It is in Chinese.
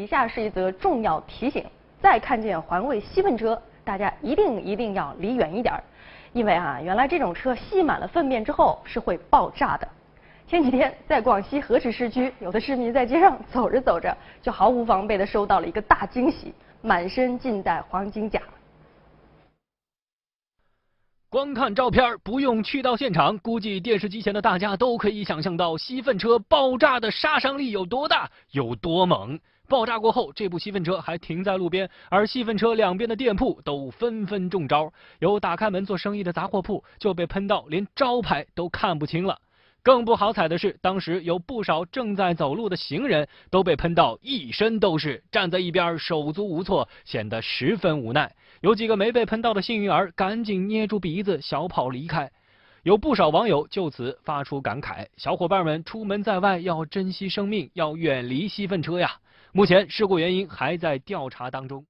下是一则重要提醒：再看见环卫吸粪车，大家一定要离远一点儿，因为原来这种车吸满了粪便之后是会爆炸的。前几天在广西河池市区，有的市民在街上走着走着，就毫无防备地收到了一个大惊喜，满身尽带黄金甲。光看照片不用去到现场，估计电视机前的大家都可以想象到吸粪车爆炸的杀伤力有多大、有多猛。爆炸过后，这部吸粪车还停在路边，而吸粪车两边的店铺都纷纷中招，有打开门做生意的杂货铺就被喷到连招牌都看不清了。更不好彩的是，当时有不少正在走路的行人都被喷到一身都是，站在一边手足无措，显得十分无奈。有几个没被喷到的幸运儿赶紧捏住鼻子小跑离开。有不少网友就此发出感慨：小伙伴们出门在外要珍惜生命，要远离吸粪车呀！目前事故原因还在调查当中。